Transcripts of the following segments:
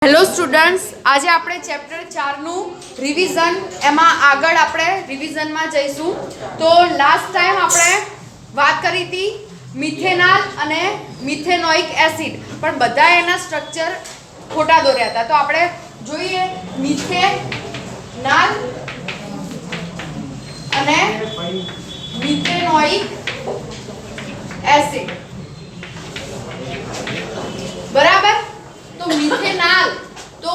Hello students, આજે આપણે chapter 4 નું રિવિઝન એમાં આગળ આપણે રિવિઝનમાં જઈશું. તો લાસ્ટ ટાઈમ આપણે વાત કરી હતી મિથેનાલ અને મિથેનોઇક એસિડ, પણ બધા એના સ્ટ્રક્ચર ખોટા દોર્યા હતા. તો આપણે જોઈએ મિથેનાલ અને મિથેનોઇક એસિડ. બરાબર. તો મિથેનાલ, તો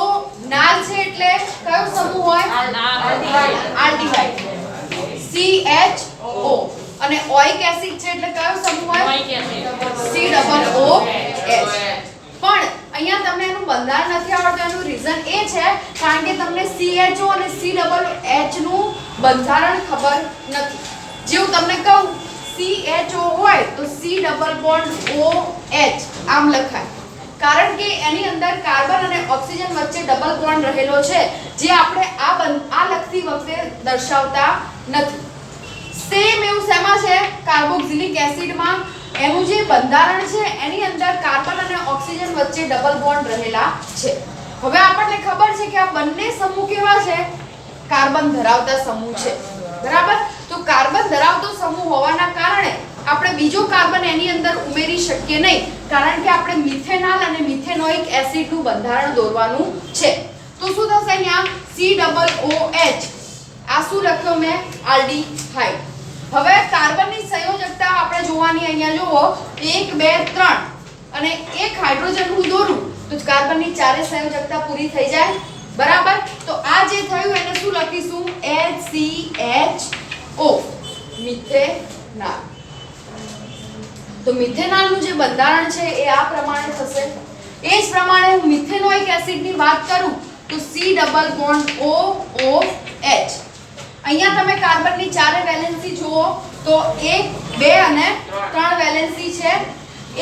નાલ છે એટલે કયો સમૂહ હોય? Aldehyde, CHO. અને ઓઇક એસિડ છે એટલે કયો સમૂહ હોય? COOH. પણ અહીંયા તમને એનું બંધારણ નથી આવડતું. એનું રીઝન એ છે કારણ કે તમને CHO અને COOH નું બંધારણ ખબર નથી. જેવું તમને કહું CHO હોય તો C ડબલ બોન્ડ OH આમ લખાય, કારણ કે એની અંદર કાર્બન અને ઓક્સિજન વચ્ચે ડબલ બોન્ડ રહેલો છે, જે આપણે આ લખતી વખતે દર્શાવતા નથી. સેમ એવું શેમાં છે? કાર્બોક્સિલિક એસિડમાં એનું જે બંધારણ છે એની અંદર કાર્બન અને ઓક્સિજન વચ્ચે ડબલ બોન્ડ રહેલા છે. હવે આપણને ખબર છે કે આ બંને સમૂહ કેવા છે? કાર્બન ધરાવતા સમૂહ છે. બરાબર. તો કાર્બન ધરાવતો સમૂહ હોવાના કારણે આપણે બીજો કાર્બન એની અંદર ઉમેરી શકીએ નહીં, કારણ કે આપણે મિથેનાલ અને મિથેનોઇક એસિડ નું બંધારણ દોરવાનું છે. તો શું થશે અહીંયા? COOH. આ શું લખ્યો મેં? આલ્ડીહાઇડ. હવે કાર્બનની સંયોજકતા આપણે જોવાની. અહીંયા જુઓ 1 2 3 અને એક હાઇડ્રોજન હું દોરું તો કાર્બનની ચારે સંયોજકતા પૂરી થઈ જાય. બરાબર. તો આ જે થયું એને શું લખીશું? HCHO, મિથેનાલ. તો મિથેનાલ નું જે બંધારણ છે એ આ પ્રમાણે થશે. એ જ પ્રમાણે હું મિથેનોઇક એસિડ ની વાત કરું તો C ડબલ બોન્ડ OOH. અહીંયા તમે કાર્બનની ચારે વેલેન્સી જુઓ તો 1 2 અને 3 વેલેન્સી છે.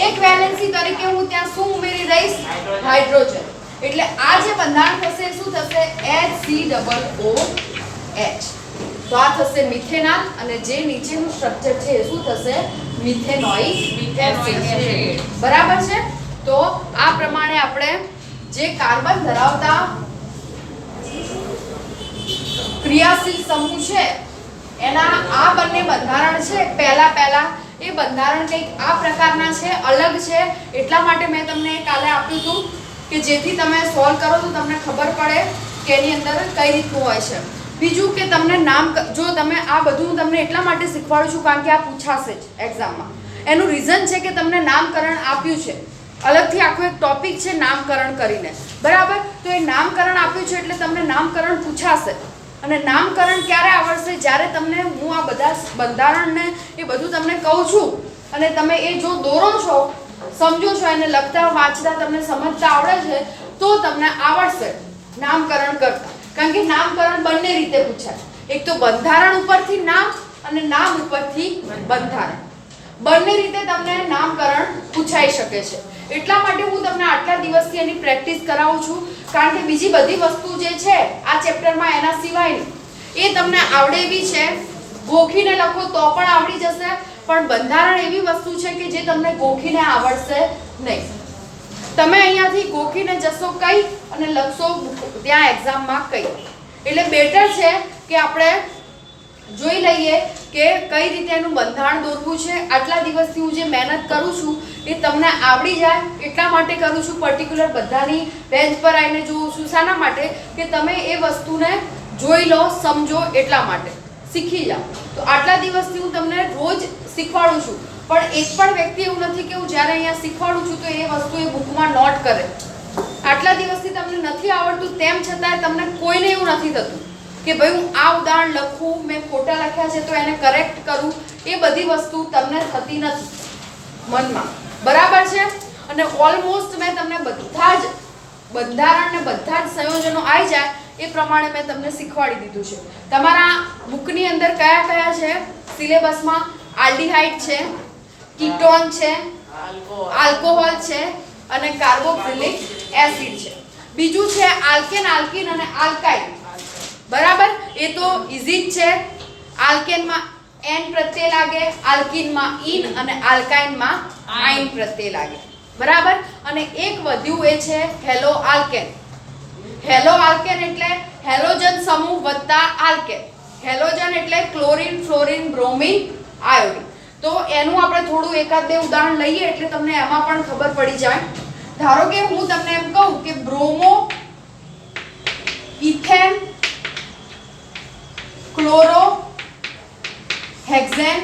એક વેલેન્સી તરીકે હું ત્યાં શું ઉમેરી રહીશ? હાઇડ્રોજન. એટલે આ જે બંધારણ થશે શું થશે? HCOOH. તો આ થશે મિથેનાલ અને જે નીચેનું સ્ટ્રક્ચર છે એ શું થશે? Methanoic acid. બરાબર છે. તો આ પ્રમાણે આપણે જે કાર્બન ધરાવતા ક્રિયાશીલ સમૂહ છે એના આ બંને બંધારણ છે. પહેલા એ બંધારણ કંઈક આ પ્રકારના છે, અલગ છે. એટલા માટે મેં તમને કાલે આપ્યું હતું કે જેથી તમે સોલ્વ કરો તો તમને ખબર પડે કે એની અંદર કઈ રીતનું હોય છે. બીજું કે તમને નામ, જો તમે આ બધું તમને એટલા માટે શીખવાડું છું કારણ કે આ પૂછાશે જ એક્ઝામમાં. એનું રીઝન છે કે તમને નામકરણ આપ્યું છે, અલગથી આખો એક ટોપિક છે નામકરણ કરીને. બરાબર. તો એ નામકરણ આપ્યું છે એટલે તમને નામકરણ પૂછાશે. અને નામકરણ ક્યારે આવડશે? જ્યારે તમને હું આ બધા બંધારણને એ બધું તમને કહું છું અને તમે એ જો દોરો છો, સમજો છો, એને લખતા વાંચતા તમને સમજતા આવડે છે તો તમને આવડશે નામકરણ કરતા. કારણ કે નામકરણ બંને રીતે પૂછાય. એક તો બંધારણ ઉપરથી નામ અને નામ ઉપરથી બંધારણ. બંને રીતે તમને નામકરણ પૂછાઈ શકે છે. એટલા માટે હું તમને આટલા દિવસથી એની પ્રેક્ટિસ કરાવું છું, કારણ કે બીજી બધી વસ્તુ જે છે આ ચેપ્ટરમાં એના સિવાયની એ તમને આવડે એવી છે. ગોખીને લખો તો પણ આવડી જશે, પણ બંધારણ એવી વસ્તુ છે કે જે તમને ગોખીને આવડશે નહીં. તમે અહીંયાથી ગોખીને જશો કઈ અને લખશો ત્યાં એક્ઝામમાં કઈ. એટલે બેટર છે કે આપણે જોઈ લઈએ કે કઈ રીતે એનું બંધારણ દોરવું છે. આટલા દિવસથી હું જે મહેનત કરું છું એ તમને આવડી જાય એટલા માટે કરું છું. પર્ટિક્યુલર બધાની બેન્ચ પર આવીને જોઉં છું. શાના માટે? કે તમે એ વસ્તુને જોઈ લો, સમજો, એટલા માટે શીખી જાઓ. તો આટલા દિવસથી હું તમને રોજ શીખવાડું છું, પણ એક પણ વ્યક્તિ એવું નથી કે હું જ્યારે અહીંયા શીખવાડું છું તો એ વસ્તુ એ બુકમાં નોટ કરે. આટલા દિવસથી તમને નથી આવડતું તેમ છતાં તમને કોઈને એવું નથી થતું કે ભાઈ હું આ ઉદાહરણ લખું, મેં ખોટા લખ્યા છે તો એને કરેક્ટ કરું. એ બધી વસ્તુ તમને થતી નથી મનમાં. બરાબર છે. અને ઓલમોસ્ટ મેં તમને બધા જ બંધારણ ને બધા જ સંયોજનો આવી જાય એ પ્રમાણે મેં તમને શીખવાડી દીધું છે. તમારા બુકની અંદર કયા કયા છે સિલેબસમાં? આલ્ડીહાઇડ છે, કીટોન છે, આલ્કોહોલ છે અને કાર્બોક્સિલિક એસિડ છે. બીજું છે આલ્કેન, આલ્કીન અને આલ્કાઇન. બરાબર. એ તો ઈઝી જ છે. આલ્કેનમાં N પ્રત્યય લાગે, આલ્કીનમાં ઈન અને આલ્કાઇનમાં આઇન પ્રત્યય લાગે. બરાબર. અને એક વધ્યું એ છે હેલો આલ્કેન. હેલો આલ્કેન એટલે હેલોજન સમૂહ વત્તા આલ્કેન. હેલોજન એટલે ક્લોરીન, ફ્લોરીન, બ્રોમિન, આયોડીન. તો એનું આપણે થોડું એકાદ બે ઉદાહરણ લઈએ એટલે તમને એમાં પણ ખબર પડી જાય. ધારો કે હું તમને એમ કહું કે બ્રોમો, ઇથેન, ક્લોરો, હેક્સેન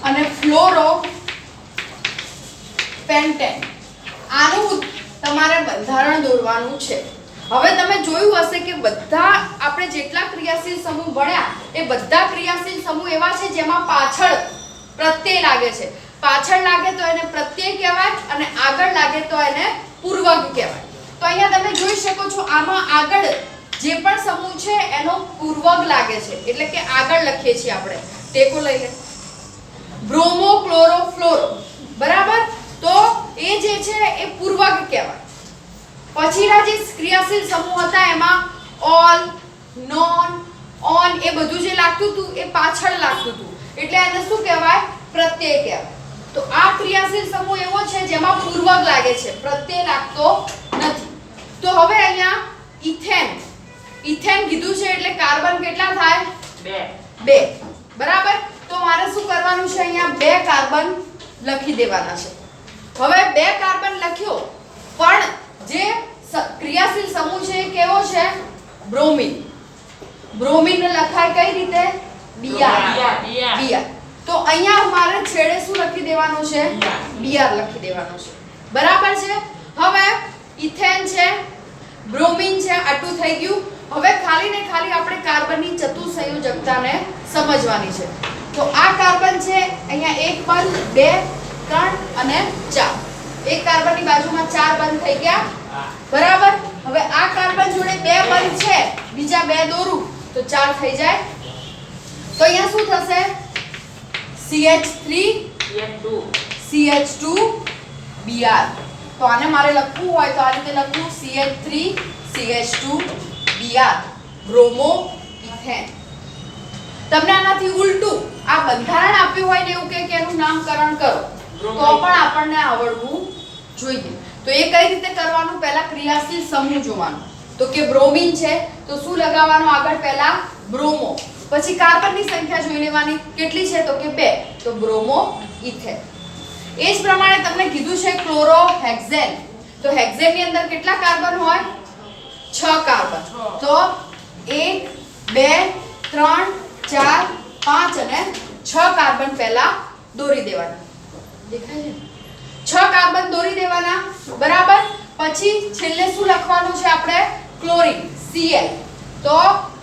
અને ફ્લોરો પેન્ટેન. આનું તમારે બંધારણ દોરવાનું છે. હવે તમે જોયું હશે કે બધા આપણે જેટલા ક્રિયાશીલ સમૂહ ભણ્યા એ બધા ક્રિયાશીલ સમૂહ એવા છે જેમાં પાછળ પ્રત્યય લાગે છે. પાછળ લાગે તો એને પ્રત્યય કહેવાય અને આગળ લાગે તો એને પૂર્વક કહેવાય. તો અહીંયા તમે જોઈ શકો છો આમાં આગળ જે પણ સમૂહ છે એનો પૂર્વક લાગે છે એટલે કે આગળ લખીએ છીએ આપણે. ટેકો લઈ લે. Bromo, chloro, fluoro. બરાબર? તો એ જે છે એ પૂર્વક કહેવાય. પછીના જે ક્રિયાશીલ સમૂહ હતા એમાં ઓલ, નોન, ઓન એ બધું જે લાગતું હતું એ પાછળ લાગતું હતું એટલે એને શું કહેવાય? પ્રત્યય કહેવાય. તો આ ક્રિયાશીલ સમૂહ એવો છે જેમાં પૂર્વક લાગે છે, પ્રત્યય લાગતો નથી. તો હવે અહીંયા ઇથેન. ઇથેન કીધું છે એટલે કાર્બન કેટલા થાય? 2. બરાબર? તો મારે શું કરવાનું છે? અહીંયા 2 કાર્બન લખી દેવાના છે. હવે 2 કાર્બન લખ્યો પણ જે ક્રિયાશીલ સમૂહ છે એ કેવો છે? બ્રોમિન. બ્રોમિન લખાય કઈ રીતે? Br. તો અહીંયા મારે છેડે શું લખી દેવાનું છે? Br લખી દેવાનું છે. બરાબર છે? હવે ઇથેન છે, બ્રોમિન છે, આટલું થઈ ગયું. હવે ખાલી ને ખાલી આપણે કાર્બનની ચતુઃસંયોજકતાને સમજવાની છે. તો આ કાર્બન છે અહીંયા 1 બંધ, 2, 3 અને 4. એક કાર્બનની બાજુમાં 4 બંધ થઈ ગયા. બરાબર? હવે આ કાર્બન જોડે 2 બંધ છે, બીજા 2 દોરું તો 4 થઈ જાય. તો અહીંયા શું થશે? CH3 CH2 Br. તો આને મારે લખવું હોય તો આ રીતે લખું CH3 CH2 Br, bromo ethane. તમને આનાથી ઉલટું આ બંધારણ આપ્યું હોય ને એવું કે એનું નામકરણ કરો તો પણ આપણને આવડવું જોઈએ. તો એ કઈ રીતે કરવાનું? પહેલા ક્રિયાશીલ સમૂહ જોવાનો. તો કે બ્રોમિન છે તો શું લગાવવાનું આગળ? પહેલા બ્રોમો. પછી કાર્બનની સંખ્યા જોઈ લેવાની. કેટલી છે? તો કે 2. તો બ્રોમો ઇથેન. એ જ પ્રમાણે તમને કીધું છે ક્લોરો, હેક્સેન. તો હેક્સેન ની અંદર કેટલા કાર્બન હોય? 6 કાર્બન. તો 1 2 3 4 5 અને 6 કાર્બન પહેલા દોરી દેવાના. દેખાય છે? 6 કાર્બન દોરી દેવાના. બરાબર? પછી છેલ્લે શું લખવાનું છે આપણે? Chlorine, Cl. તો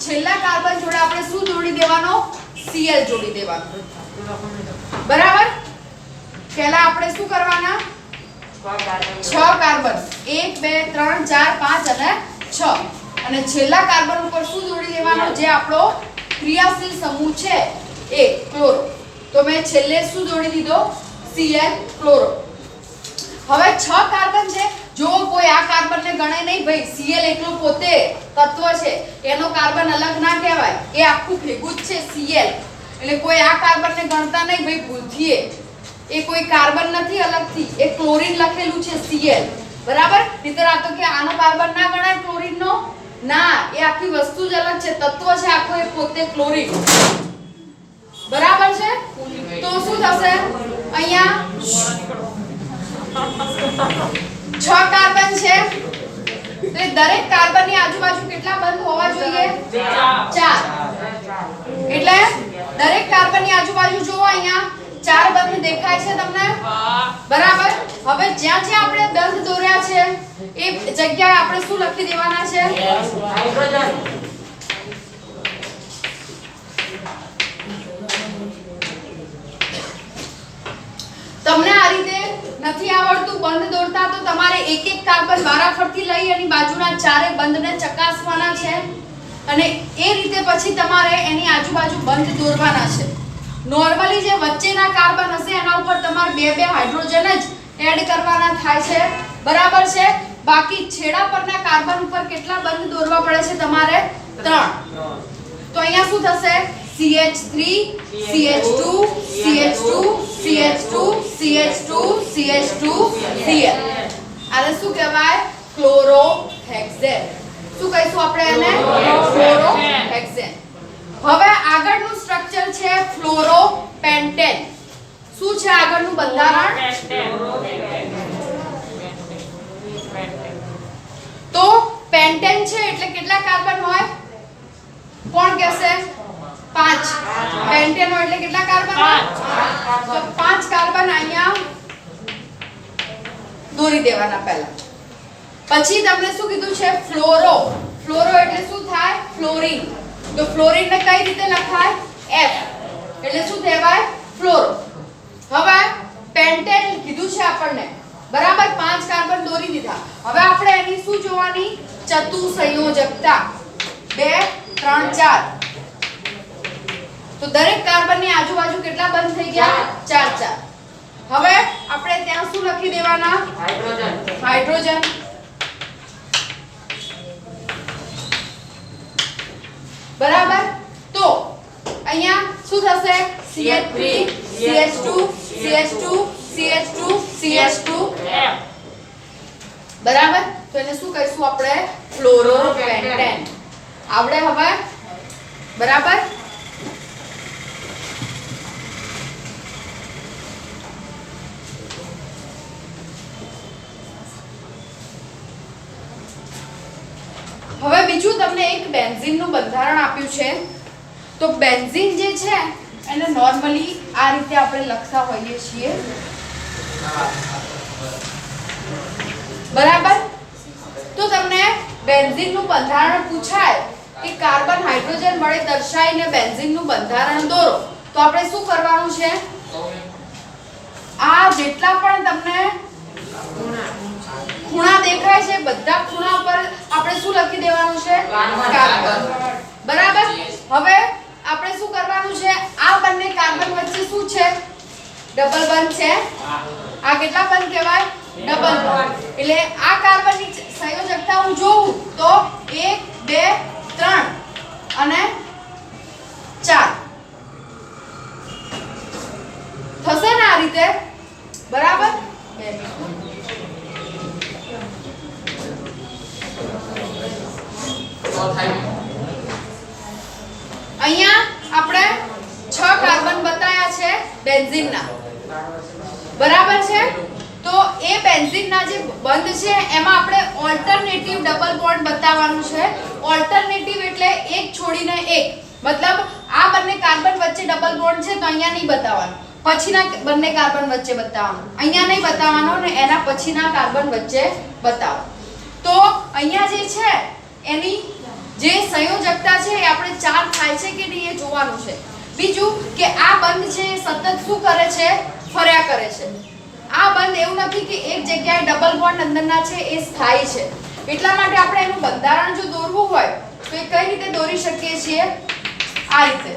છેલ્લા કાર્બન જોડે આપણે શું જોડી દેવાનો? Cl જોડી દેવાનો. બરાબર? પહેલા આપણે શું કરવાના? 6 કાર્બન. 1 2 3 4 5 અને 6. અને છેલ્લા કાર્બન ઉપર શું જોડી દેવાનો? જે આપણો ક્રિયાશીલ સમૂહ છે એ ક્લોરો. તો મેં છેલ્લે શું જોડી દીધો? Cl, chloro. હવે 6 કાર્બન છે. જો કોઈ આ કાર્બનને ગણે નહીં ભાઈ, Cl એકલો પોતે તત્વ છે, એનો કાર્બન અલગ ના કહેવાય. એ આખું ભેગું જ છે Cl. એટલે કોઈ આ કાર્બનને ગણતા નહીં ભાઈ ભૂલથી. એ કોઈ કાર્બન નથી અલગથી, એ ક્લોરીન લખેલું છે Cl. બરાબર? નહીતર આ તો કે આનો કાર્બન ના ગણાય ક્લોરીનનો? ના, એ આખી વસ્તુ જ અલગ છે, તત્વ છે આખો એ પોતે ક્લોરીન. બરાબર છે? તો શું થશે? અહીંયા 6 કાર્બન છે. તો દરેક કાર્બનની આજુબાજુ કેટલા બંધ હોવા જોઈએ? 4. એટલે દરેક કાર્બનની આજુબાજુ જોવો અહીંયા 4 બંધ દેખાય છે તમને? બરાબર? હવે જ્યાં જ્યાં આપણે બંધ દોર્યા છે એ જગ્યાએ આપણે શું લખી દેવાના છે? હાઇડ્રોજન. તમને આ રીતે નથી આવડતું બંધ દોરતા તો તમારે એક એક કાર્બન વારાફરતી લઈ એની બાજુના ચારે બંધને ચકાસવાના છે અને એ રીતે પછી તમારે એની આજુબાજુ બંધ દોરવાના છે. નોર્મલી જે વચ્ચેના કાર્બન હશે એના ઉપર તમારે 2 હાઇડ્રોજન જ એડ કરવાના થાય છે. બરાબર છે? બાકી છેડા પરના કાર્બન ઉપર કેટલા બંધ દોરવા પડે છે તમારે? 3. તો અહીંયા શું થશે? CH3 CH2 CH2 CH2 CH2 CH2 Cl. આને શું કહેવાય? ક્લોરોહેક્સેન. શું કહીશું આપણે એને? ક્લોરોહેક્સેન. હવે આગળનું સ્ટ્રક્ચર છે ફ્લોરોપેન્ટેન. શું છે આગળનું બંધારણ? તો પેન્ટેન છે એટલે કેટલા કાર્બન હોય? કોણ કહેશે? 5. પેન્ટેન હોય એટલે કેટલા કાર્બન હોય? તો 5 કાર્બન અહીંયા દોરી દેવાના પહેલા. પછી તમને શું કીધું છે? ફ્લોરો. ફ્લોરો એટલે શું થાય? ફ્લોરીન. તો ફ્લોરીન ને કઈ રીતે લખાય? F. એટલે શું કહેવાય? ફ્લોરો. હવે પેન્ટેન કીધું છે આપણને, બરાબર? 5 કાર્બન દોરી દીધા. હવે આપણે એની શું જોવાની? ચતુસંયોજકતા. 2 3 4. તો દરેક કાર્બનની આજુબાજુ કેટલા બંધ થઈ ગયા? 4 4. હવે આપણે ત્યાં શું લખી દેવાના? હાઇડ્રોજન. બરાબર? તો અહીંયા શું થશે? CH3 CH2 CH2 CH2 CH2 બરાબર? તો એને શું કહીશું આપણે? ફ્લોરોપેન્ટેન. આવડે હવે? બરાબર? હવે બીજું તમને એક બેન્ઝીનનું બંધારણ આપ્યું છે. તો બેન્ઝીન જે છે એને નોર્મલી આ રીતે આપણે લખતા હોઈએ છીએ. બરાબર? તો તમને બેન્ઝીનનું બંધારણ પૂછાય કે કાર્બન હાઇડ્રોજન વડે દર્શાવીને બેન્ઝીનનું બંધારણ દોરો. તો આપણે શું કરવાનું છે? આ જેટલા પણ તમને ખૂણા દેખાય છે બધા ખૂણા પર આપણે શું લખી દેવાનું છે? કાર્બન. બરાબર? હવે આપણે શું કરવાનું છે? આ બંને કાર્બન વચ્ચે શું છે? ડબલ બોન્ડ છે. આ કેટલા બંધ કહેવાય? Double bond. એટલે આ કાર્બનની સંયોજકતા હું જોઉં તો 1 2 3 અને 4 થશે ને આ રીતે. બરાબર? અહીંયા આપણે 6 કાર્બન બતાયા છે બેન્ઝીનના. બરાબર છે? તો એ બેન્ઝીનના જે બંધ છે એમાં આપણે ઓલ્ટરનેટિવ ડબલ બોન્ડ બતાવવાનું છે. ઓલ્ટરનેટિવ એટલે એક છોડીને એક. મતલબ આ બંને કાર્બન વચ્ચે ડબલ બોન્ડ છે તો અહીંયા નહીં બતાવવાનું, પછીના બંને કાર્બન વચ્ચે બતાવવાનું. અહીંયા નહીં બતાવવાનો ને એના પછીના કાર્બન વચ્ચે બતાવો. તો અહીંયા જે છે એની જે સંયોજકતા છે એ આપણે 4 થાય છે કે નહીં એ જોવાનું છે. બીજું કે આ બંધ છે એ સતત શું કરે છે? ફર્યા કરે છે. આ બંધ એવું નથી કે એક જગ્યાએ ડબલ બોન્ડ અંદરના છે એ સ્થાયી છે. એટલા માટે આપણે એનું બંધારણ જો દોરવું હોય તો એ કઈ રીતે દોરી શકીએ છીએ? આ રીતે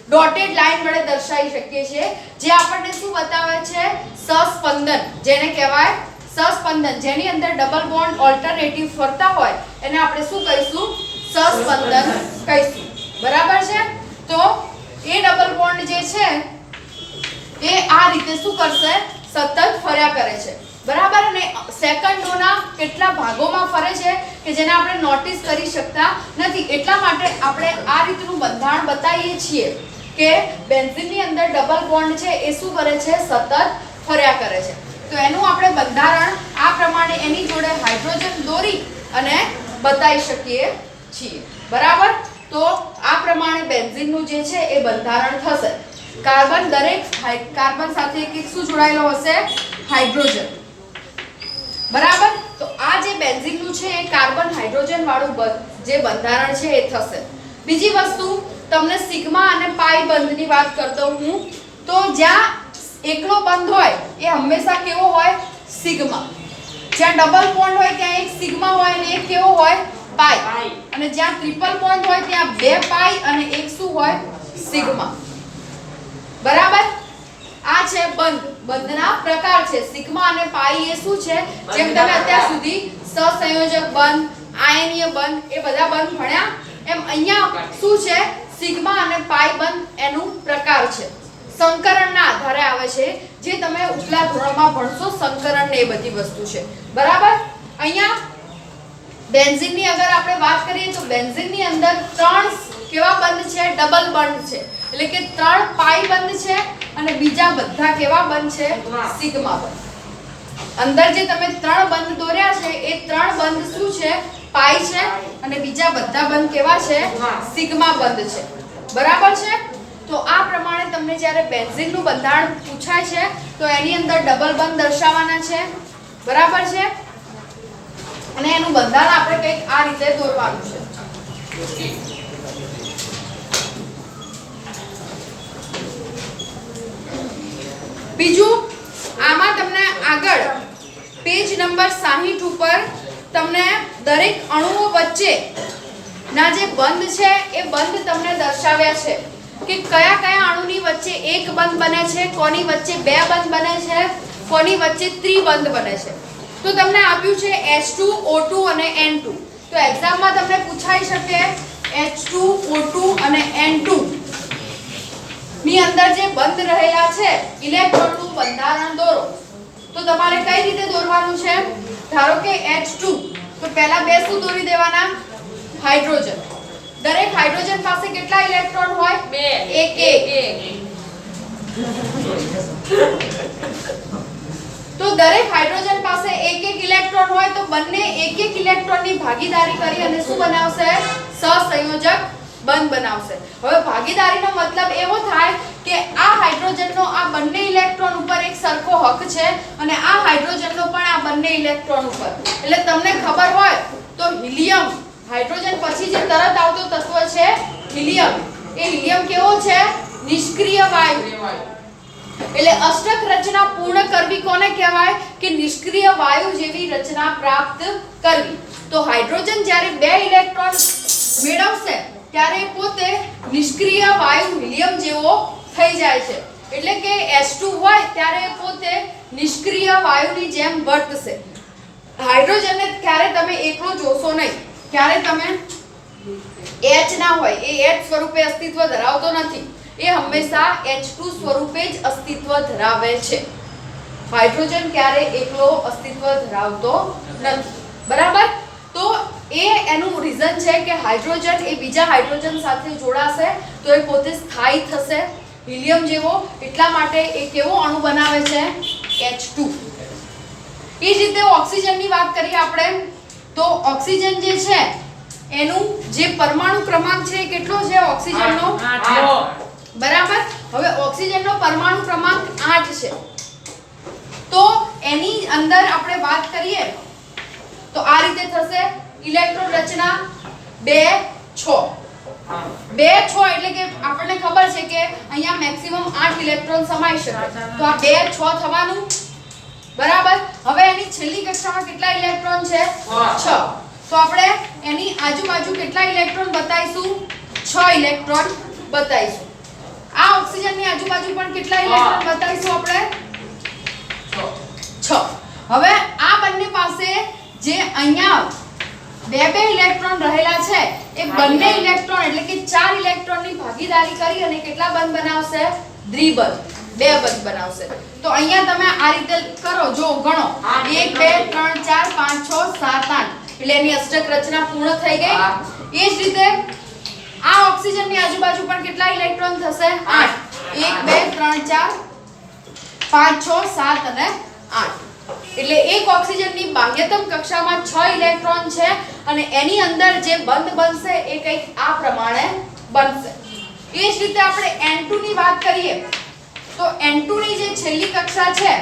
ડોટેડ લાઈન વડે દર્શાવી શકીએ છીએ. જે આપણને શું બતાવે છે? સસ્પંદન. જેને કહેવાય સસ્પંદન. જેની અંદર ડબલ બોન્ડ ઓલ્ટરનેટિવ ફરતા હોય એને આપણે શું કહીશું? સસ્પંદન કહીશું. બરાબર છે? તો એ ડબલ બોન્ડ જે છે એ આ રીતે શું કરશે? સતત ફર્યા કરે છે. બરાબર? અને સેકન્ડોના કેટલા ભાગોમાં ફરે છે કે જેને આપણે નોટિસ કરી શકતા નથી. એટલા માટે આપણે આ રીતનું બંધારણ બતાવીએ છીએ કે બેન્ઝીનની અંદર ડબલ બોન્ડ છે એ શું કરે છે? સતત ફર્યા કરે છે. તો એનું આપણે બંધારણ આ પ્રમાણે એની જોડે હાઇડ્રોજન દોરી અને બતાવી શકીએ છીએ. બરાબર? તો આ પ્રમાણે બેન્ઝીનનું જે છે એ બંધારણ થશે. કાર્બન દરેક કાર્બન સાથે એક શું જોડાયેલો હશે? હાઇડ્રોજન. બરાબર? તો આ જે બેન્ઝીનનું છે એ કાર્બન હાઇડ્રોજન વાળું જે બંધારણ છે એ થશે. બીજી વસ્તુ તમને સિગ્મા અને પાઈ બંધની વાત કરતો હું. તો જ્યાં એકલો બંધ હોય એ હંમેશા કેવો હોય? સિગ્મા. જ્યાં ડબલ બોન્ડ હોય ત્યાં એક સિગ્મા હોય અને એક કેવો હોય? પાઈ. અને જ્યાં ટ્રિપલ બોન્ડ હોય ત્યાં 2 પાઈ અને એક શું હોય? સિગ્મા. બરાબર? આ છે બંધ. બંધના પ્રકાર છે. સિગ્મા અને પાઈ એ શું છે? જેમ તમે અત્યાર સુધી સહસંયોજક બંધ, આયનીય બંધ એ બધા બંધ ભણ્યા એમ અહીંયા શું છે? સિગ્મા અને પાઈ બંધ એનું પ્રકાર છે. સંકરણના આધારે આવે છે. જે તમે ઉપલા ધોરણમાં ભણશો, સંકરણ ને એ બધી વસ્તુ છે, બરાબર. અહીંયા બેન્ઝીનની અગર આપણે વાત કરીએ તો બેન્ઝીનની અંદર 3 કેવા બંધ છે? ડબલ બંધ છે, એટલે કે 3 પાઈ બંધ છે અને બીજા બધા કેવા બંધ છે? સિગ્મા બંધ. અંદર જે તમે 3 બંધ દોર્યા છે એ 3 બંધ શું છે? પાઈ છે અને બીજા બધા બંધ કેવા છે? સિગ્મા બંધ છે, બરાબર છે. તો આ પ્રમાણે તમને જ્યારે બેન્ઝીનનું બંધારણ પૂછાય છે તો એની અંદર ડબલ બંધ દર્શાવવાના છે, બરાબર છે. અને એનું બંધારણ આપણે કંઈક આ રીતે દોરવાનું છે. બીજું, આમાં તમને આગળ પેજ નંબર 60 ઉપર તમને દરેક અણુઓ વચ્ચે ના જે બંધ છે એ બંધ તમને દર્શાવ્યા છે કે કયા કયા અણુની વચ્ચે એક બંધ બને છે, કોની વચ્ચે બે બંધ બને છે, કોની વચ્ચે ત્રિબંધ બને છે. તો તમને આપ્યું છે H2 O2 અને N2. તો એક્ઝામમાં તમને પૂછાઈ શકે H2 O2 અને N2 ની અંદર જે બંધ રહેલા છે ઇલેક્ટ્રોનનું બંધારણ દોરો. તો તમારે કઈ રીતે દોરવાનું છે? ધારો કે H2, તો પહેલા બે શું દોરી દેવાના? હાઇડ્રોજન. દરેક હાઇડ્રોજન પાસે કેટલા ઇલેક્ટ્રોન હોય? બે. એક. તો દરેક હાઇડ્રોજન પાસે એક ઇલેક્ટ્રોન હોય તો બંને એક ઇલેક્ટ્રોનની ભાગીદારી કરી અને શું બનાવશે? સહસંયોજક બંધ બનાવશે. હવે ભાગીદારીનો મતલબ એવો થાય કે આ હાઇડ્રોજનનો આ બંને ઇલેક્ટ્રોન ઉપર એક સરખો હક છે અને આ હાઇડ્રોજનનો પણ આ બંને ઇલેક્ટ્રોન ઉપર. એટલે તમને ખબર હોય તો હિલિયમ, હાઇડ્રોજન પછી જે તરત આવતો તત્વ છે હિલિયમ, એ હિલિયમ કેવો છે? નિષ્ક્રિય વાયુ. એટલે અષ્ટક રચના પૂર્ણ કરવી કોને કહેવાય? કે નિષ્ક્રિય વાયુ જેવી રચના પ્રાપ્ત કરવી. તો હાઇડ્રોજન જ્યારે બે ઇલેક્ટ્રોન મેળવશે ત્યારે પોતે નિષ્ક્રિય વાયુ હિલિયમ જેવો થઈ જાય છે. એટલે કે H2 હોય ત્યારે પોતે નિષ્ક્રિય વાયુની જેમ વર્તશે. હાઇડ્રોજનને ક્યારે તમે એકલો જોશો નહીં, ક્યારે તમે H ના હોય, એ H સ્વરૂપે અસ્તિત્વ ધરાવતો નથી, એ હંમેશા H2 સ્વરૂપે જ અસ્તિત્વ ધરાવે છે. હાઇડ્રોજન ક્યારે એકલો અસ્તિત્વ ધરાવતો નથી, બરાબર. તો એ એનું રીઝન છે કે હાઇડ્રોજન એ બીજા હાઇડ્રોજન સાથે જોડાશે તો એ પોતે સ્થાયી થશે હિલિયમ જેવો. એટલા માટે એ કેવો અણુ બનાવે છે? H2. એ જ રીતે ઓક્સિજનની વાત કરીએ આપણે તો ઓક્સિજન જે છે એનું જે પરમાણુ ક્રમાંક છે કેટલો છે ઓક્સિજનનો? 8. બરાબર. હવે ઓક્સિજનનો પરમાણુ ક્રમાંક 8 છે. તો એની અંદર આપણે વાત કરીએ તો આ રીતે થશે ઇલેક્ટ્રોન રચના 2 6. 2 6 એટલે કે આપણને ખબર છે કે અહીંયા મેક્સિમમ 8 ઇલેક્ટ્રોન સમાઈ શકે. તો આ 2 6 થવાનું, બરાબર. હવે એની છેલ્લી કક્ષામાં કેટલા ઇલેક્ટ્રોન છે? 6. તો આપણે એની આજુબાજુ કેટલા ઇલેક્ટ્રોન બતાઈશું? 6 ઇલેક્ટ્રોન બતાઈશું. આ ઓક્સિજનની આજુબાજુ પણ કેટલા ઇલેક્ટ્રોન બતાઈશું આપણે? 6. હવે આ બંને પાસે જે અહીંયા બે ઇલેક્ટ્રોન રહેલા છે એ બંને ઇલેક્ટ્રોન એટલે કે 4 ઇલેક્ટ્રોનની ભાગીદારી કરી અને કેટલા બંધ બનાવશે? દ્વિબંધ, 2 બંધ બનાવશે. તો અહીંયા તમે આ રીતે કરો, જો ગણો 1 2 3 4 5 6 7 8 એટલે એની અષ્ટક રચના પૂર્ણ થઈ ગઈ. એ જ રીતે આ ઓક્સિજનની આજુબાજુ પણ કેટલા ઇલેક્ટ્રોન થશે? 8. 1 2 3 4 5 6 7 અને 8. એટલે એક ઓક્સિજનની બાહ્યતમ કક્ષામાં 6 ઇલેક્ટ્રોન છે અને એની અંદર જે બંધ બનશે એ કંઈક આ પ્રમાણે બનશે. એ જ રીતે આપણે N2 ની વાત કરીએ તો N2 ની જે છેલ્લી કક્ષા છે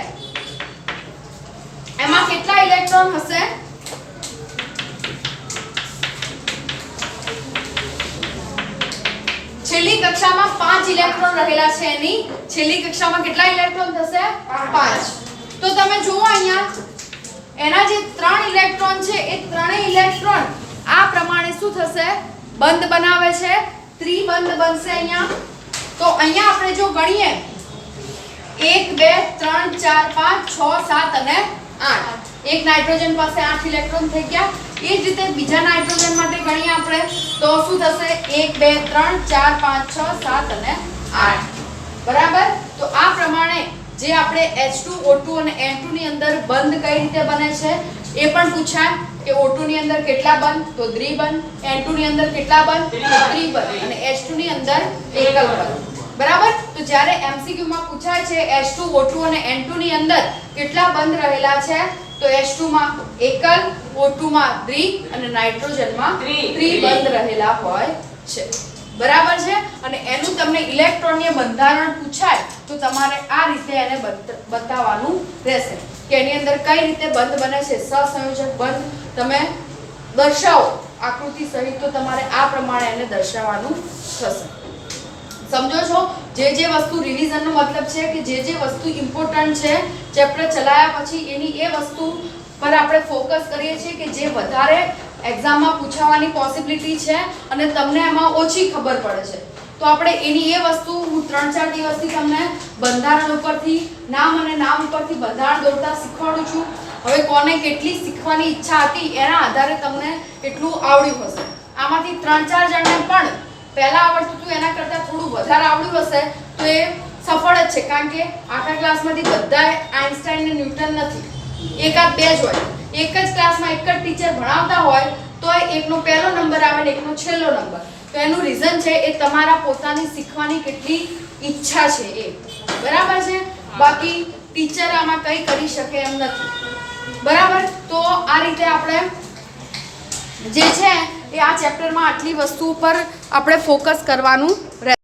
એમાં કેટલા ઇલેક્ટ્રોન હશે? છેલ્લી કક્ષામાં 5 ઇલેક્ટ્રોન રહેલા છે. એની છેલ્લી કક્ષામાં કેટલા ઇલેક્ટ્રોન થશે? 5. તો તમે જુઓ અહીંયા એના જે 3 ઇલેક્ટ્રોન છે એ ત્રણેય ઇલેક્ટ્રોન આ પ્રમાણે શું થશે? બંધ બનાવે છે, ત્રિબંધ બનશે અહીંયા. તો અહીંયા આપણે જો ગણીએ 1 2 3 4 5 6 7 અને 8. એક નાઇટ્રોજન પાસે 8 ઇલેક્ટ્રોન થઈ ગયા. એ જ રીતે બીજા નાઇટ્રોજન માટે ગણીએ આપણે તો શું થશે? 1 2 3 4 5 6 7 અને 8. બરાબર. તો આ પ્રમાણે જે આપણે H2O2 અને N2 ની અંદર બંધ કઈ રીતે બને છે એ પણ પૂછાય કે O2 ની અંદર કેટલા બંધ તો દ્વિબંધ, N2 ની અંદર કેટલા બંધ તો ત્રિબંધ અને H2 ની અંદર એકલ બંધ. બરાબર. તો જ્યારે MCQ માં પૂછાય છે H2O2 અને N2 ની અંદર કેટલા બંધ રહેલા છે તો H2 માં એકલ, O2 માં દ્વિ અને નાઇટ્રોજન માં ત્રિબંધ રહેલા હોય છે. બરાબર છે. અને એનું તમને ઇલેક્ટ્રોનીય બંધારણ પૂછાય તો તમારે આ રીતે એને બતાવવાનું રહેશે કે એની અંદર કઈ રીતે બંધ બને છે. સહસંયોજક બંધ તમે દર્શાવો આકૃતિ સહિત તો તમારે આ પ્રમાણે એને દર્શાવવાનું થશે. સમજો છો? જે વસ્તુ રિવિઝન નો મતલબ છે કે જે વસ્તુ ઇમ્પોર્ટન્ટ છે ચેપ્ટર ચલાયા પછી એની એ વસ્તુ પર આપણે ફોકસ કરીએ છીએ કે જે વધારે એક્ઝામમાં પૂછાવાની પોસિબિલિટી છે અને તમને એમાં ઓછી ખબર પડે છે. તો આપણે એની એ વસ્તુ હું 3-4 દિવસથી તમને બંધારણ ઉપરથી નામ ઉપરથી બંધારણ દોરતા શીખવાડું છું. હવે કોને કેટલી શીખવાની ઈચ્છા હતી એના આધારે તમને એટલું આવડ્યું હશે. આમાંથી 3-4 જણને પણ પહેલા આવડતું હતું એના કરતાં થોડું વધારે આવડ્યું હશે તો એ સફળ જ છે. કારણ કે આખા ક્લાસમાંથી બધાય આઇન્સ્ટાઈન અને ન્યૂટન નથી, એકાદ બે જ હોય. એક જ ક્લાસમાં એક જ ટીચર ભણાવતા હોય તો એકનો પહેલો નંબર આવે ને એકનો છેલ્લો નંબર. તો એનું રીઝન છે એ તમારા પોતાની શીખવાની કેટલી ઈચ્છા છે એ. બરાબર છે. બાકી ટીચર આમાં કંઈ કરી શકે એમ નથી. બરાબર. તો આ રીતે આપણે જે છે એ આ ચેપ્ટરમાં આટલી વસ્તુ પર આપણે ફોકસ કરવાનું રહેશે.